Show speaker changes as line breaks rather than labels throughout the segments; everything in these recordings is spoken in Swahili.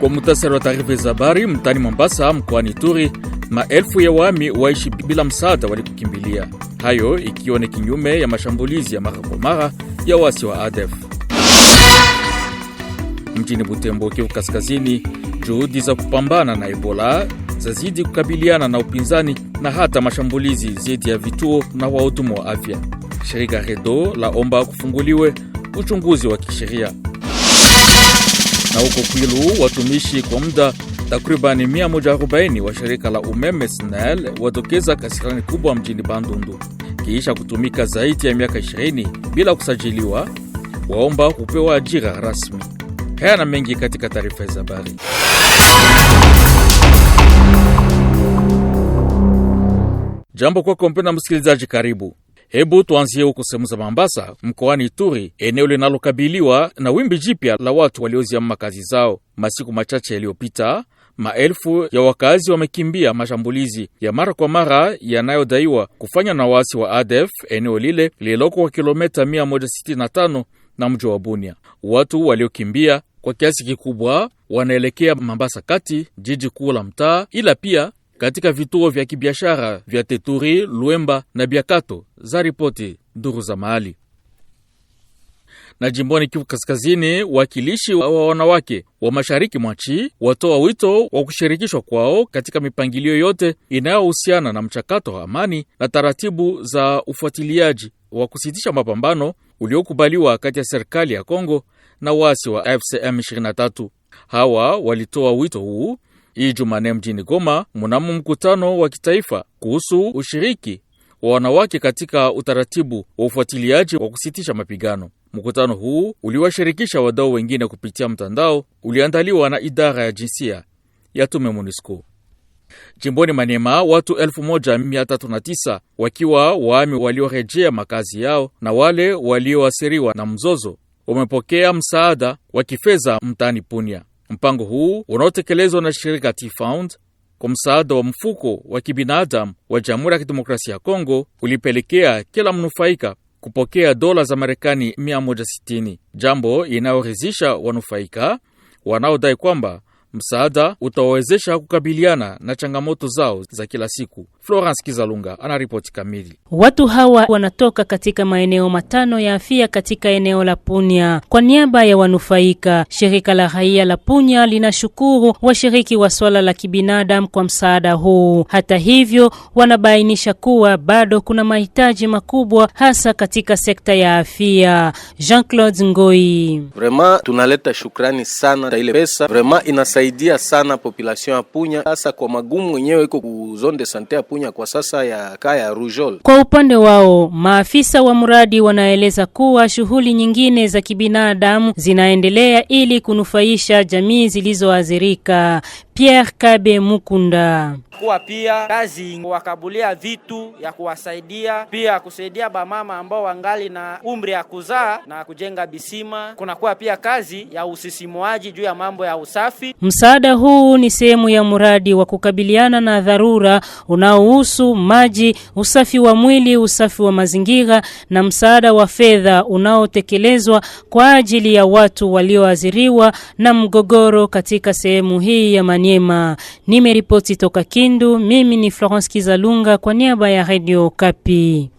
Kwa muhtasari wa taarifa za habari, mtani Mombasa mkoani Ituri, maelfu ya wahami waishi bila msaada walikukimbilia. Hayo ikiwa ni kinyume ya mashambulizi ya mara kwa mara ya wasi wa ADF. Mjini Butembo, Kivu Kaskazini, juhudi za kupambana na Ebola zazidi kukabiliana na upinzani na hata mashambulizi dhidi ya vituo na wahudumu wa afya. Shirika REDO laomba kufunguliwe uchunguzi wa kisheria. Na huko Kwilu, watumishi kwa muda takribani 140 wa shirika la umeme SNEL wadokeza kasirani kubwa mjini Bandundu. Kisha kutumika zaidi ya miaka 20 bila kusajiliwa, waomba kupewa ajira rasmi. Haya na mengi katika taarifa za habari. Jambo kwa kompena msikilizaji, karibu. Hebu tuanzie huko sehemu za Mombasa mkoani Ituri, eneo linalokabiliwa na wimbi jipya la watu walioziama makazi zao. Masiku machache yaliyopita, maelfu ya wakazi wamekimbia mashambulizi ya mara kwa mara yanayodaiwa kufanya na wasi wa ADF eneo lile lililoko kwa kilomita 165 na mji wa Bunia. Watu waliokimbia kwa kiasi kikubwa wanaelekea Mombasa kati, jiji kuu la mtaa, ila pia katika vituo vya kibiashara vya Teturi, Luemba na Biakato, za ripoti duru za mahali. Na jimboni Kivu Kaskazini, wakilishi wa wanawake wa mashariki mwa nchi watoa wito wa kushirikishwa kwao katika mipangilio yote inayohusiana na mchakato wa amani na taratibu za ufuatiliaji wa kusitisha mapambano uliokubaliwa kati ya serikali ya Kongo na wasi wa FCM 23. Hawa walitoa wito huu Jumanne mjini Goma mnamo mkutano wa kitaifa kuhusu ushiriki wa wanawake katika utaratibu wa ufuatiliaji wa kusitisha mapigano. Mkutano huu uliwashirikisha wadau wengine kupitia mtandao, uliandaliwa na idara ya jinsia ya tume MONUSCO. Jimboni Maniema, watu 1309 wakiwa wahami waliorejea makazi yao na wale walioathiriwa na mzozo wamepokea msaada wa kifedha mtaani Punia. Mpango huu unaotekelezwa na shirika T-Found kwa msaada wa mfuko wa kibinadamu wa Jamhuri ya Kidemokrasia ya Kongo ulipelekea kila mnufaika kupokea dola za Marekani 160, jambo inayoridhisha wanufaika wanaodai kwamba msaada utawawezesha kukabiliana na changamoto zao za kila siku. Florence Kizalunga anaripoti kamili.
Watu hawa wanatoka katika maeneo matano ya afya katika eneo la Punia. Kwa niaba ya wanufaika, shirika la raia la Punia linashukuru washiriki wa swala la kibinadamu kwa msaada huu. Hata hivyo, wanabainisha kuwa bado kuna mahitaji makubwa hasa katika sekta ya afya. Jean-Claude Ngoi:
Vraiment tunaleta shukrani sana kwa ile pesa. Vraiment inasaidia sana population ya Punia, hasa kwa magumu wenyewe iko ku zone de santé ya Punia kwa sasa ya kaya Rujol.
Kwa upande wao, maafisa wa mradi wanaeleza kuwa shughuli nyingine za kibinadamu zinaendelea ili kunufaisha jamii zilizoathirika. Pierre Kabe Mukunda:
kuwa pia kazi wakabulia vitu ya kuwasaidia, pia kusaidia bamama ambao wangali na umri ya kuzaa na kujenga bisima. Kuna kuwa pia kazi ya usisimuaji juu ya mambo ya usafi.
Msaada huu ni sehemu ya mradi wa kukabiliana na dharura unaohusu maji, usafi wa mwili, usafi wa mazingira na msaada wa fedha unaotekelezwa kwa ajili ya watu walioathiriwa na mgogoro katika sehemu hii ya Maniema. Nimeripoti toka Kindu, mimi ni Florence Kizalunga kwa niaba ya Radio Kapi.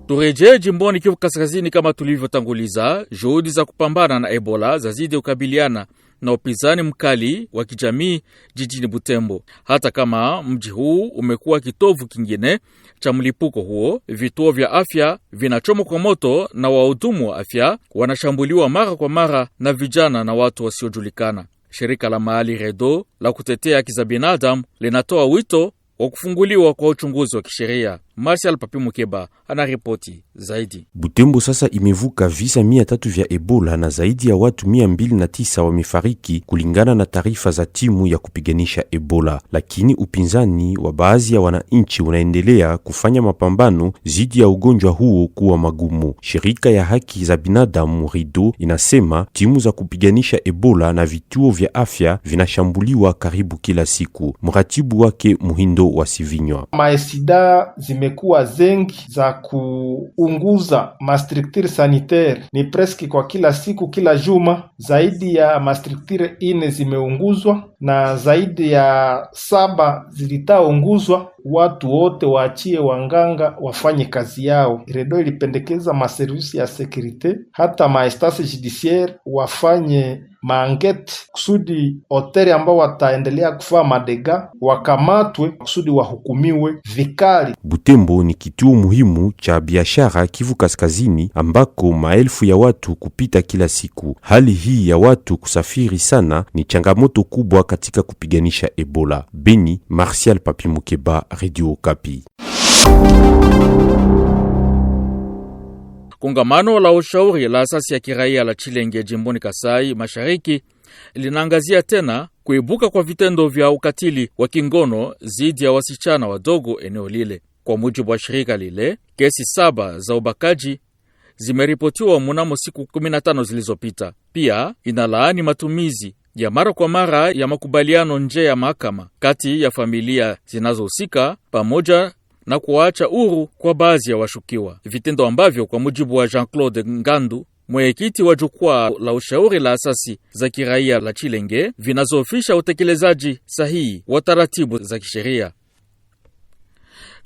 Turejee jimboni Kivu Kaskazini. Kama tulivyotanguliza, juhudi za kupambana na Ebola zazidi kukabiliana na upinzani mkali wa kijamii jijini Butembo. Hata kama mji huu umekuwa kitovu kingine cha mlipuko huo, vituo vya afya vinachomwa kwa moto na wahudumu wa afya wanashambuliwa mara kwa mara na vijana na watu wasiojulikana. Shirika la mahali REDO la kutetea haki za binadamu linatoa wito wa kufunguliwa kwa uchunguzi wa kisheria. Martial Papi Mukeba anaripoti zaidi.
Butembo sasa imevuka visa 300 vya Ebola na zaidi ya watu 209 wamefariki kulingana na taarifa za timu ya kupiganisha Ebola. Lakini upinzani wa baadhi ya wananchi unaendelea kufanya mapambano dhidi ya ugonjwa huo kuwa magumu. Shirika ya haki za binadamu REDO inasema timu za kupiganisha Ebola na vituo vya afya vinashambuliwa karibu kila siku. Mratibu wake Muhindo wa Sivinywa:
maesida zimekuwa zengi za kuunguza mastructure sanitaire, ni preski kwa kila siku, kila juma zaidi ya mastructure 4 zimeunguzwa na zaidi ya 7 zilitaunguzwa. Watu wote waachie wanganga wafanye kazi yao. Redo ilipendekeza maservisi ya sekurite hata maestase judiciaire wafanye maangete kusudi hoteli ambao wataendelea kufanya madega wakamatwe kusudi wahukumiwe vikali.
Butembo ni kituo muhimu cha biashara Kivu Kaskazini ambako maelfu ya watu kupita kila siku. Hali hii ya watu kusafiri sana ni changamoto kubwa katika kupiganisha Ebola. Beni, Martial Papi Mukeba, Radio Okapi.
Kongamano la ushauri la asasi ya kiraia la Chilenge jimboni Kasai Mashariki linaangazia tena kuibuka kwa vitendo vya ukatili wa kingono zidi ya wasichana wadogo eneo lile. Kwa mujibu wa shirika lile, kesi 7 za ubakaji zimeripotiwa mnamo siku 15 zilizopita. Pia inalaani matumizi ya mara kwa mara ya makubaliano nje ya mahakama kati ya familia zinazohusika pamoja na kuacha huru kwa baadhi ya washukiwa, vitendo ambavyo kwa mujibu wa Jean-Claude Ngandu, mwenyekiti wa jukwaa la ushauri la asasi za kiraia la Chilenge, vinazofisha utekelezaji sahihi wa taratibu za kisheria.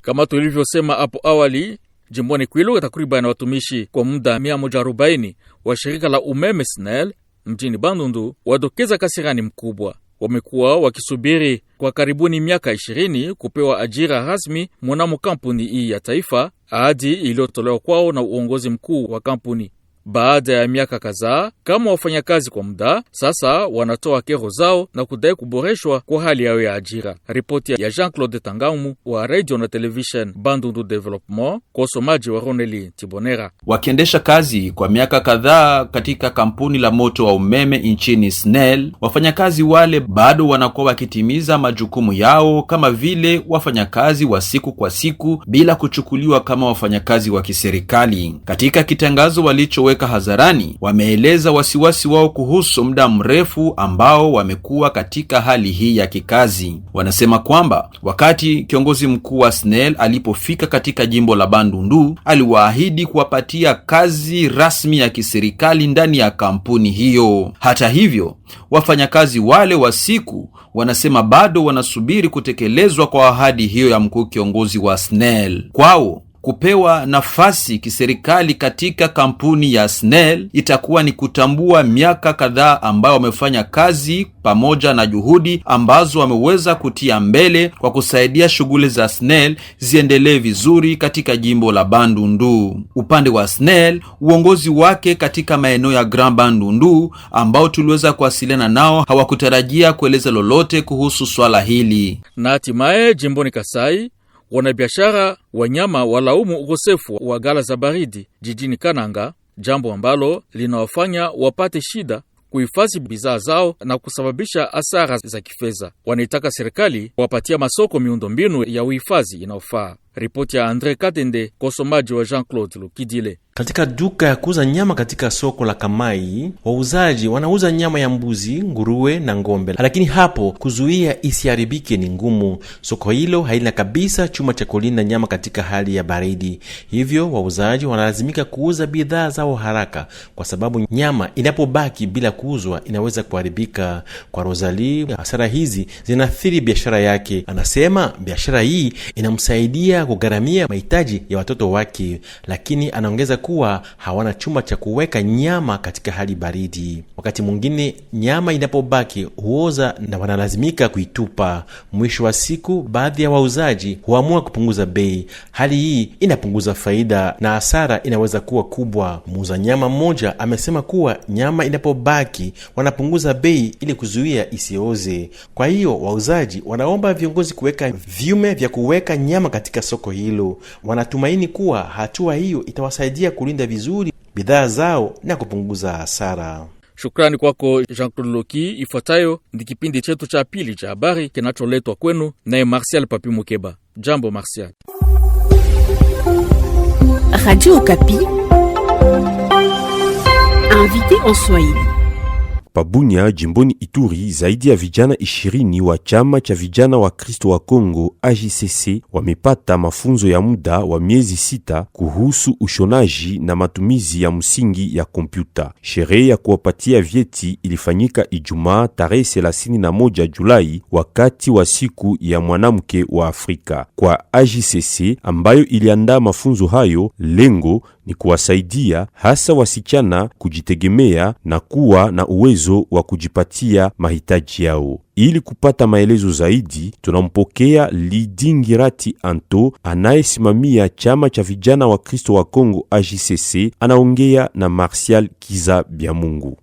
Kama tulivyosema hapo awali, jimboni Kwilu takriban watumishi kwa muda 140 wa shirika la umeme SNEL mjini Bandundu wadokeza kasirani mkubwa. Wamekuwa wakisubiri kwa karibuni miaka 20 kupewa ajira rasmi mnamo kampuni hii ya taifa, ahadi iliyotolewa kwao na uongozi mkuu wa kampuni. Baada ya miaka kadhaa kama wafanyakazi kwa muda, sasa wanatoa kero zao na kudai kuboreshwa kwa hali yao ya ajira. Ripoti ya Jean-Claude Tangamu wa Radio na Television Bandundu Development kwa usomaji wa Roneli Tibonera.
Wakiendesha kazi kwa miaka kadhaa katika kampuni la moto wa umeme nchini SNEL, wafanyakazi wale bado wanakuwa wakitimiza majukumu yao kama vile wafanyakazi wa siku kwa siku bila kuchukuliwa kama wafanyakazi wa kiserikali. Katika kitangazo walichoweka hadharani, wameeleza wasiwasi wao kuhusu muda mrefu ambao wamekuwa katika hali hii ya kikazi. Wanasema kwamba wakati kiongozi mkuu wa SNEL alipofika katika jimbo la Bandundu, aliwaahidi kuwapatia kazi rasmi ya kiserikali ndani ya kampuni hiyo. Hata hivyo, wafanyakazi wale wa siku wanasema bado wanasubiri kutekelezwa kwa ahadi hiyo ya mkuu kiongozi wa SNEL. Kwao kupewa nafasi kiserikali katika kampuni ya SNEL itakuwa ni kutambua miaka kadhaa ambao wamefanya kazi pamoja na juhudi ambazo wameweza kutia mbele kwa kusaidia shughuli za SNEL ziendelee vizuri katika jimbo la Bandundu. Upande wa SNEL, uongozi wake katika maeneo ya Grand Bandundu ambao tuliweza kuwasiliana nao hawakutarajia kueleza lolote kuhusu swala hili.
Na hatimaye jimboni Kasai, wanabiashara wanyama walaumu ukosefu wa gala za baridi jijini Kananga, jambo ambalo linawafanya wapate shida kuhifadhi bidhaa zao na kusababisha hasara za kifedha. Wanaitaka serikali wapatia masoko miundombinu ya uhifadhi inayofaa. Ripoti ya Andre Katende, kosomaji wa Jean-Claude Lukidile.
Katika duka ya kuuza nyama katika soko la Kamai, wauzaji wanauza nyama ya mbuzi, nguruwe na ngombe, lakini hapo kuzuia isiharibike ni ngumu. Soko hilo haina kabisa chuma cha kulinda nyama katika hali ya baridi. Hivyo wauzaji wanalazimika kuuza bidhaa zao haraka kwa sababu nyama inapobaki bila kuuzwa inaweza kuharibika. Kwa Rosalie, hasara hizi zinaathiri biashara yake. Anasema biashara hii inamsaidia kugharamia mahitaji ya watoto wake, lakini anaongeza kuwa hawana chuma cha kuweka nyama katika hali baridi. Wakati mwingine nyama inapobaki huoza na wanalazimika kuitupa. Mwisho wa siku, baadhi ya wauzaji huamua kupunguza bei. Hali hii inapunguza faida na hasara inaweza kuwa kubwa. Muuza nyama mmoja amesema kuwa nyama inapobaki wanapunguza bei ili kuzuia isioze. Kwa hiyo wauzaji wanaomba viongozi kuweka vyume vya kuweka nyama katika soko hilo. Wanatumaini kuwa hatua hiyo itawasaidia kulinda vizuri bidhaa zao na kupunguza hasara.
Shukrani kwako Jean-Claude Loki. Ifuatayo ni kipindi chetu cha pili cha habari kinacholetwa kwenu naye Martial Papi Mukeba. Jambo Martial.
Radio Okapi. Invité en Swahili.
Pabunya, jimboni Ituri, zaidi ya vijana 20 wa chama cha vijana wa Kristo wa Kongo AJCC wamepata mafunzo ya muda wa miezi 6 kuhusu ushonaji na matumizi ya msingi ya kompyuta. Sherehe ya kuwapatia vyeti ilifanyika Ijumaa tarehe 31 Julai wakati wa siku ya mwanamke wa Afrika. Kwa AJCC ambayo iliandaa mafunzo hayo, lengo ni kuwasaidia hasa wasichana kujitegemea na kuwa na uwezo wa kujipatia mahitaji yao. Ili kupata maelezo zaidi, tunampokea Lidingirati Anto anayesimamia chama cha vijana wa Kristo wa Kongo AJCC. Anaongea na Martial Kiza Biamungu.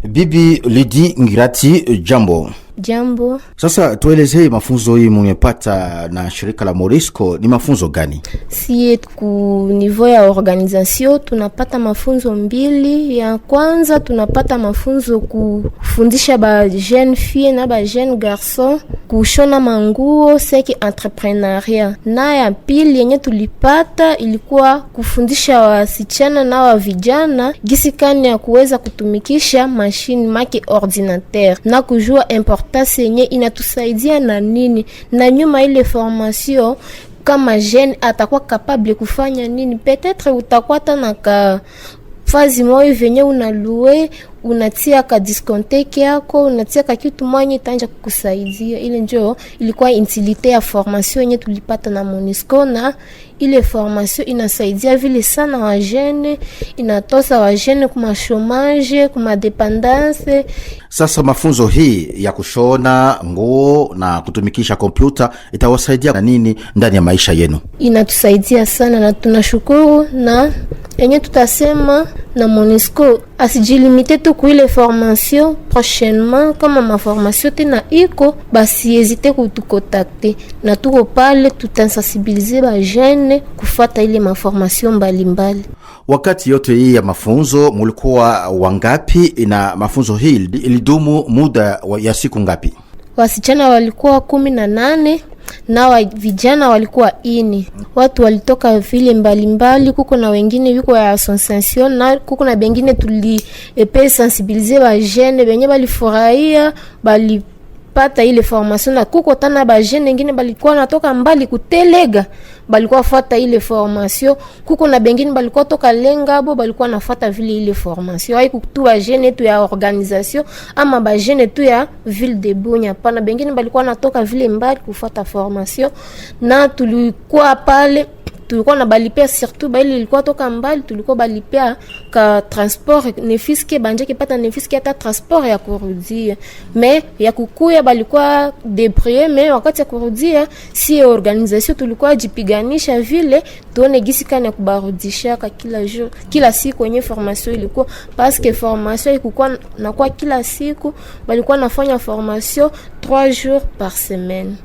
Bibi Lidi Ngirati, jambo.
Jambo.
Sasa tuelezee mafunzo hii mmepata na shirika la Monisco, ni mafunzo gani?
Si ku niveau ya organisation tunapata mafunzo mbili. Ya kwanza tunapata mafunzo kufundisha ba jeune fille na ba jeune garçon kushona manguo seki entrepreneuria. Na ya pili yenye tulipata ilikuwa kufundisha wasichana na wa vijana gisi kani ya kuweza kutumikisha machine make ordinateur na kujua importance yenye inatusaidia na nini, na nyuma ile formation kama jeune atakuwa capable kufanya nini. Peut-être utakuwa tana ka fazi moyo venye unalue unatia ka disconteke yako, unatia ka kitu mwenye tanja kukusaidia. Ile ndio ilikuwa utilité ya formation yenye tulipata na Monisco, na ile formation inasaidia vile sana wa jeune, inatosa wa jeune kuma chômage, kuma dépendance.
Sasa mafunzo hii ya kushona nguo na kutumikisha kompyuta itawasaidia na nini ndani ya maisha yenu?
Inatusaidia sana na tunashukuru, na yenye tutasema na Monisco asijilimite tu kuile formation. Prochainement kama ma formation tena iko, basi hésiter kutukontakte na tuko pale, tutasensibiliser ba jeune kufuata ile ma formation mbalimbali.
Wakati yote hii ya mafunzo mulikuwa wangapi, na mafunzo hii ilidumu muda ya siku ngapi?
Wasichana walikuwa 18 na wa vijana walikuwa 4. Watu walitoka vile mbalimbali, kuko na wengine yuko ya association, na kuko na bengine tulipe sensibiliser ba jeune benye balifurahia bali pata ile formation, na kuko tana ba jeune wengine balikuwa natoka mbali kutelega balikuwa fuata ile formation. Kuko na bengine balikuwa toka Lengabo balikuwa nafuata vile ile formation. Hai kutu ba jeune tu ya organisation ama ba jeune tu ya ville de Bunya, pana bengine balikuwa natoka vile mbali kufuata formation, na tulikuwa pale tulikuwa na balipea surtout ba ile ilikuwa toka mbali, tulikuwa balipea ka transport nefiske banjeke pata nefiske hata transport ya kurudia, mais ya kukuya balikuwa débrouiller. Mais wakati ya kurudia si organisation tulikuwa jipiganisha vile tuone gisi kana ya kubarudisha kila jour kila siku kwenye formation ilikuwa, parce que formation ilikuwa na kwa kila siku balikuwa nafanya formation 3 jours par semaine.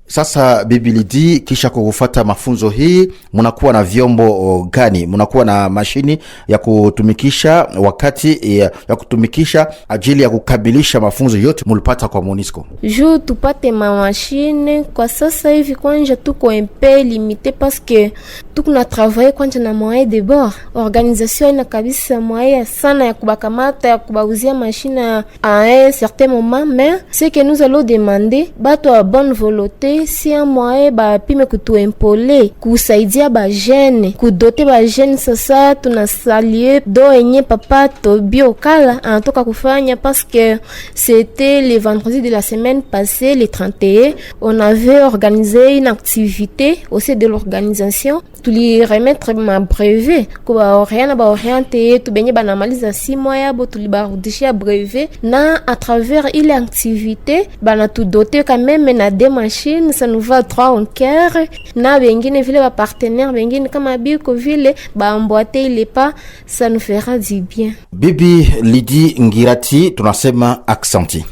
Sasa Bibi Lidi, kisha kufuata mafunzo hii mnakuwa na vyombo gani? Mnakuwa na mashini ya kutumikisha wakati ya kutumikisha ajili ya kukabilisha mafunzo yote mulipata kwa Monisco?
Juu tupate machine kwa sasa hivi kwanja tuko un peu limité, parce que tuko na travailler kwanja na moyen de bord. Organisation ina kabisa moyen sana ya kubakamata ya kubauzia machine à un certain moment, mais ce que nous allons demander bato à bonne volonté si un moyen ba pime kutuempole kusaidia ba jeune kudote ba jeune. Sasa tunasalie do enye papa Tobio Kala anatoka kufanya, parce que c'était le vendredi de la semaine passée, le 31, on avait organisé une activité au sein de l'organisation. Tuli remettre ma brevet kwa oriana ba oriente tu benye banamaliza 6 mois yabo, tulibarudishia brevet, na à travers ile activité bana tu doter quand même na des machines. Ça nous va 3 en cœur, na bengine vile ba partenaire bengine kama biko vile ba emboîter ile pas, ça nous fera du bien.
Bibi Lidi Ngirati, tunasema aksanti.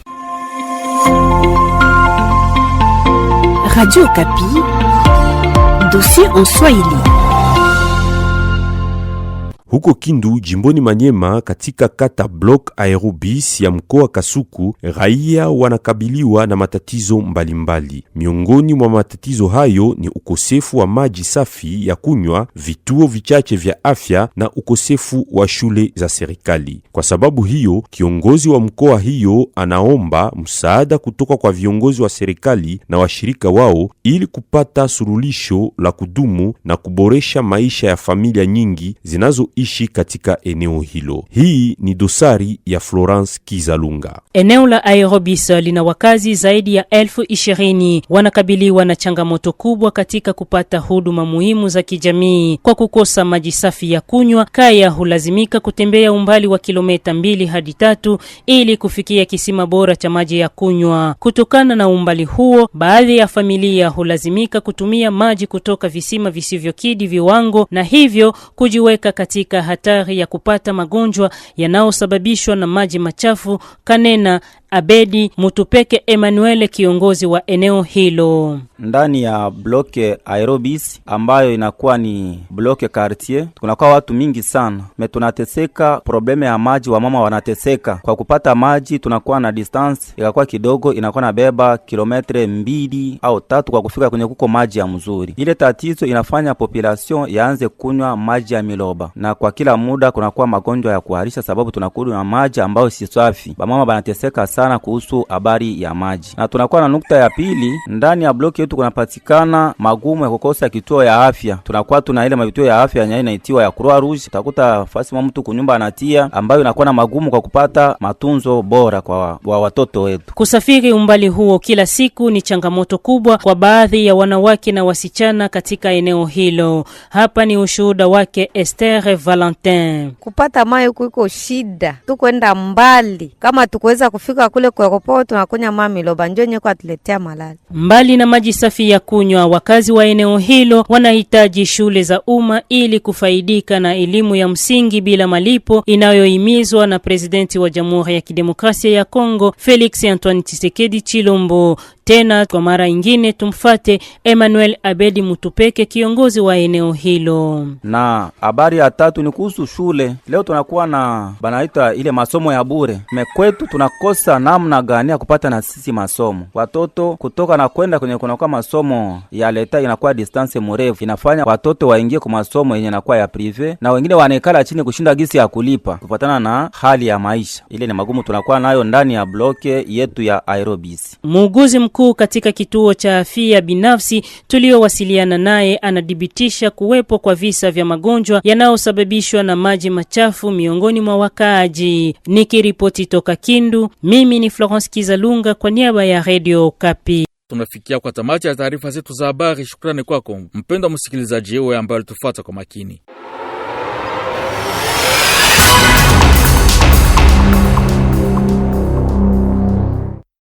Radio Kapi, dossier en Swahili.
Huko Kindu, jimboni Manyema, katika kata Block Aerobis ya mkoa Kasuku, raia wanakabiliwa na matatizo mbalimbali. Miongoni mwa matatizo hayo ni ukosefu wa maji safi ya kunywa, vituo vichache vya afya na ukosefu wa shule za serikali. Kwa sababu hiyo, kiongozi wa mkoa hiyo anaomba msaada kutoka kwa viongozi wa serikali na washirika wao ili kupata suluhisho la kudumu na kuboresha maisha ya familia nyingi zinazoishi katika eneo hilo. Hii ni dosari ya Florence Kizalunga.
Eneo la Aerobis lina wakazi zaidi ya 20,000 wanakabiliwa na changamoto kubwa katika kupata huduma muhimu za kijamii. Kwa kukosa maji safi ya kunywa, kaya hulazimika kutembea umbali wa kilomita 2 hadi 3 ili kufikia kisima bora cha maji ya kunywa. Kutokana na umbali huo, baadhi ya familia hulazimika kutumia maji kutoka visima visivyokidhi viwango na hivyo kujiweka katika hatari ya kupata magonjwa yanayosababishwa na maji machafu, kanena Abedi Mutupeke Emmanuel, kiongozi wa eneo hilo.
Ndani ya bloke Aerobis ambayo inakuwa ni bloke quartier, kunakuwa watu mingi sana. Tunateseka probleme ya maji, wa mama wanateseka. Kwa kupata maji tunakuwa na distance ikakuwa kidogo, inakuwa na beba kilometre 2 au 3 kwa kufika kwenye kuko maji ya mzuri. Ile tatizo inafanya population yaanze kunywa maji ya miloba. Na kwa kila muda kunakuwa magonjwa ya kuharisha sababu tunakunywa maji ambayo si safi. Mama wanateseka sana kuhusu habari ya maji. Na tunakuwa na nukta ya pili, ndani ya bloki yetu kunapatikana magumu ya kukosa kituo ya afya. Tunakuwa tuna ile mavituo ya afya yenye inaitiwa ya Croix Rouge. Utakuta fasi mtu kunyumba anatia ambayo inakuwa na magumu kwa kupata matunzo bora kwa watoto wetu.
Kusafiri umbali huo kila siku ni changamoto kubwa kwa baadhi ya wanawake na wasichana katika eneo hilo. Hapa ni ushuhuda wake Esther Valentin.
Kupata maji kuko shida. Tukwenda mbali. Kama tukuweza kufika kule kwa aeroport tunakunya mami loba njonye kwa tuletea malali.
Mbali na maji safi ya kunywa, wakazi wa eneo hilo wanahitaji shule za umma ili kufaidika na elimu ya msingi bila malipo inayohimizwa na presidenti wa Jamhuri ya Kidemokrasia ya Kongo Felix Antoine Tshisekedi Chilombo. Tena kwa mara nyingine tumfate Emmanuel Abedi Mutupeke, kiongozi wa eneo hilo.
Na habari ya tatu ni kuhusu shule. Leo tunakuwa na banaita ile masomo ya bure. Mekwetu tunakosa namna gani ya kupata na sisi masomo. Watoto kutoka na kwenda kwenye kunakuwa masomo ya leta inakuwa distance mrefu. Inafanya watoto waingie kwa masomo yenye inakuwa ya prive na wengine wanaikala chini kushinda gisi ya kulipa kufuatana na hali ya maisha. Ile ni magumu tunakuwa nayo ndani ya bloke yetu ya Aerobis.
Muuguzi mkuu katika kituo cha afya binafsi tuliowasiliana naye anadhibitisha kuwepo kwa visa vya magonjwa yanayosababishwa na maji machafu miongoni mwa wakaaji. Nikiripoti toka Kindu, mimi ni Florence Kizalunga kwa niaba ya Radio Kapi.
Tunafikia kwa tamati ya taarifa zetu za habari. Shukrani kwako mpendwa msikilizaji wewe ambaye ulitufuata kwa makini.